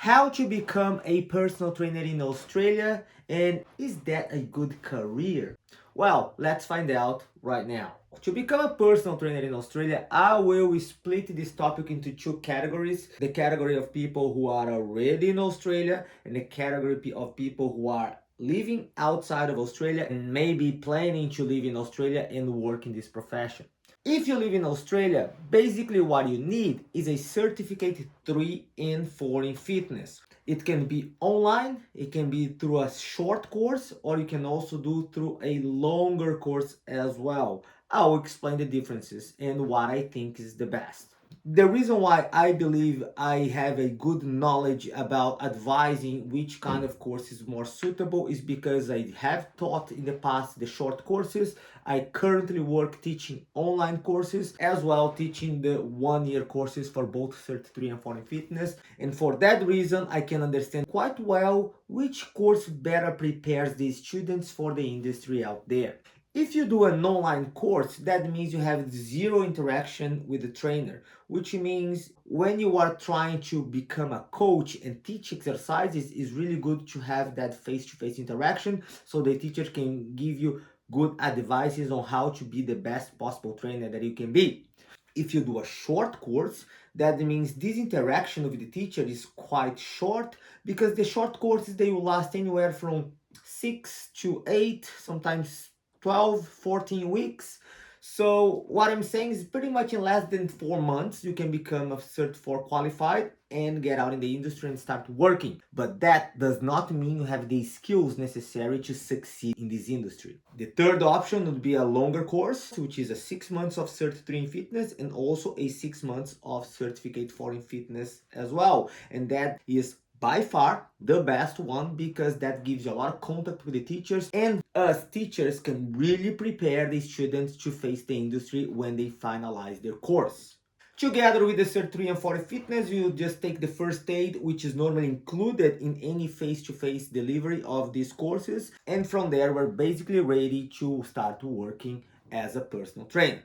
How to become a personal trainer in Australia, and is that a good career? Well, let's find out right now. To become a personal trainer in Australia, I will split this topic into two categories. The category of people who are already in Australia and the category of people who are living outside of Australia and maybe planning to live in Australia and work in this profession. If you live in Australia, basically what you need is a certificate 3 and 4 in fitness. It can be online, it can be through a short course, or you can also do through a longer course as well. I'll explain the differences and what I think is the best. The reason why I believe I have a good knowledge about advising which kind of course is more suitable is because I have taught in the past the short courses. I currently work teaching online courses as well, teaching the 1 year courses for both Cert 3 and 4 in fitness. And for that reason, I can understand quite well which course better prepares the students for the industry out there. If you do an online course, that means you have zero interaction with the trainer, which means when you are trying to become a coach and teach exercises, it's really good to have that face-to-face interaction so the teacher can give you good advices on how to be the best possible trainer that you can be. If you do a short course, that means this interaction with the teacher is quite short because the short courses they will last anywhere from 6 to 8, sometimes 12, 14 weeks. So what I'm saying is pretty much in less than 4 months, you can become a Cert 4 qualified and get out in the industry and start working. But that does not mean you have the skills necessary to succeed in this industry. The third option would be a longer course, which is a 6 months of Cert 3 in fitness and also a 6 months of Certificate 4 in fitness as well. And that is by far the best one because that gives you a lot of contact with the teachers, and us teachers can really prepare the students to face the industry when they finalize their course. Together with the Cert 3 and 4 fitness, you just take the first aid, which is normally included in any face-to-face delivery of these courses, and from there we're basically ready to start working as a personal trainer.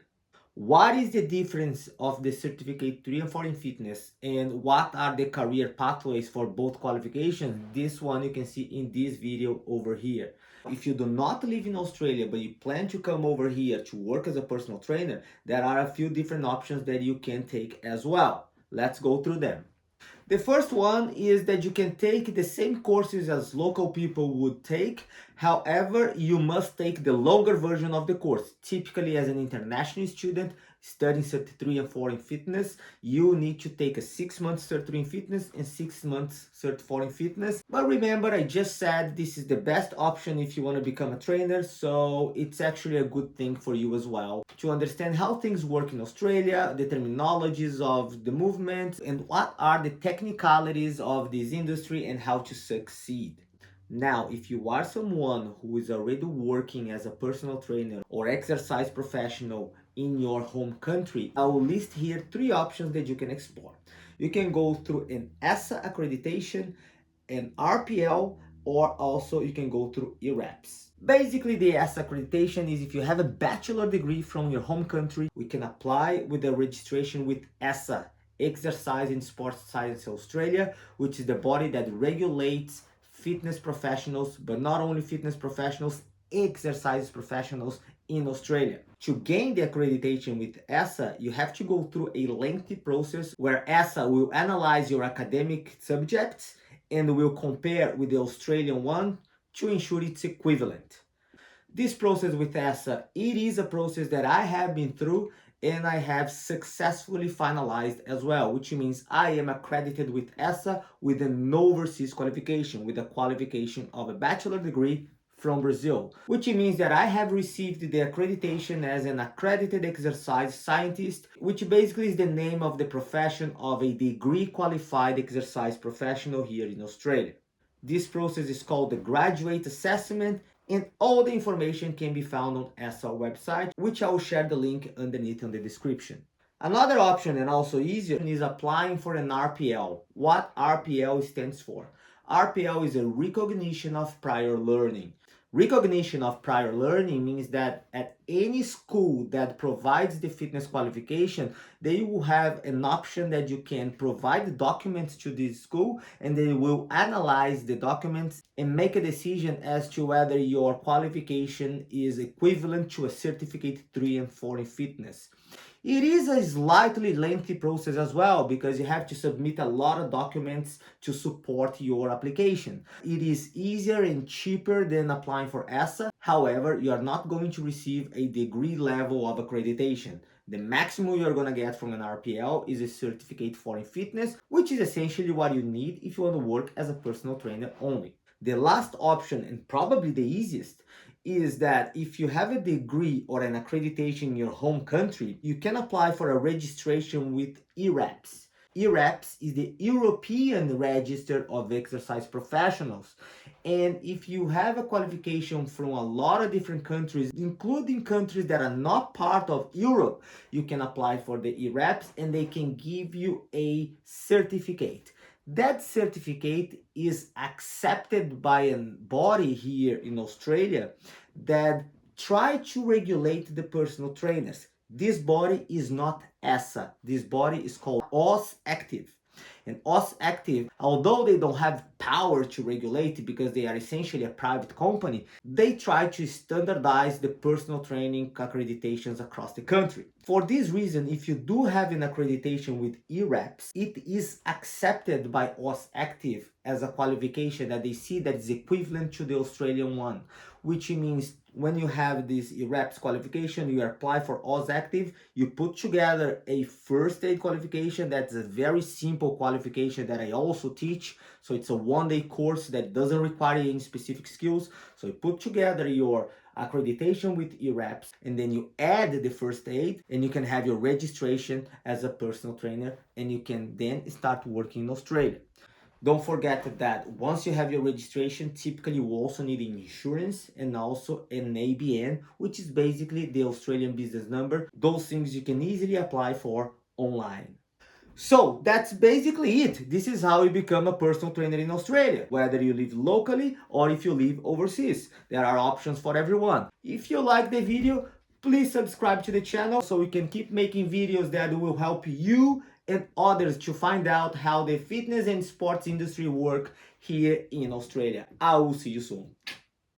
What is the difference of the Certificate 3 and 4 in fitness, and what are the career pathways for both qualifications? This one you can see in this video over here. If you do not live in Australia but you plan to come over here to work as a personal trainer, there are a few different options that you can take as well. Let's go through them. The first one is that you can take the same courses as local people would take. However, you must take the longer version of the course. Typically, as an international student studying Cert 3 and 4 in fitness, you need to take a 6 months Cert 3 in fitness and 6 months Cert 4 in fitness. But remember, I just said this is the best option if you want to become a trainer, so it's actually a good thing for you as well to understand how things work in Australia, the terminologies of the movement, and what are the technicalities of this industry and how to succeed. Now, if you are someone who is already working as a personal trainer or exercise professional in your home country, I will list here 3 options that you can explore. You can go through an ESSA accreditation, an RPL, or also you can go through ERAPS. Basically, the ESSA accreditation is if you have a bachelor degree from your home country, we can apply with the registration with ESSA, Exercise in Sports Science Australia, which is the body that regulates fitness professionals, but not only fitness professionals, exercise professionals in Australia. To gain the accreditation with ESSA, you have to go through a lengthy process where ESSA will analyze your academic subjects and will compare with the Australian one to ensure it's equivalent. This process with ESSA, it is a process that I have been through and I have successfully finalized as well, which means I am accredited with ESSA with an overseas qualification, with a qualification of a bachelor degree from Brazil, which means that I have received the accreditation as an accredited exercise scientist, which basically is the name of the profession of a degree qualified exercise professional here in Australia. This process is called the graduate assessment, and all the information can be found on ESSA website, which I will share the link underneath in the description. Another option, and also easier, is applying for an RPL. What RPL stands for? RPL is a recognition of prior learning. Recognition of prior learning means that at any school that provides the fitness qualification, they will have an option that you can provide documents to this school, and they will analyze the documents and make a decision as to whether your qualification is equivalent to a certificate 3 and 4 in fitness. It is a slightly lengthy process as well because you have to submit a lot of documents to support your application. It is easier and cheaper than applying for ESSA. However, you are not going to receive a degree level of accreditation. The maximum you're going to get from an RPL is a certificate for in fitness, which is essentially what you need if you want to work as a personal trainer only. The last option, and probably the easiest, is that if you have a degree or an accreditation in your home country, you can apply for a registration with ERAPS. ERAPS is the European Register of Exercise Professionals. And if you have a qualification from a lot of different countries, including countries that are not part of Europe, you can apply for the ERAPS and they can give you a certificate. That certificate is accepted by a body here in Australia that try to regulate the personal trainers. This body is not ESSA. This body is called AusActive. And AusActive, although they don't have power to regulate because they are essentially a private company, they try to standardize the personal training accreditations across the country. For this reason, if you do have an accreditation with ERAPS, it is accepted by AusActive as a qualification that they see that is equivalent to the Australian one, which means when you have this ERAPS qualification, you apply for AusActive, you put together a first aid qualification. That's a very simple qualification that I also teach. So it's a one-day course that doesn't require any specific skills. So you put together your accreditation with ERAPS, and then you add the first aid, and you can have your registration as a personal trainer, and you can then start working in Australia. Don't forget that once you have your registration, typically you also need insurance and also an ABN, which is basically the Australian business number. Those things you can easily apply for online. So that's basically it. This is how you become a personal trainer in Australia, whether you live locally or if you live overseas. There are options for everyone. If you like the video, please subscribe to the channel so we can keep making videos that will help you and others to find out how the fitness and sports industry work here in Australia. I will see you soon.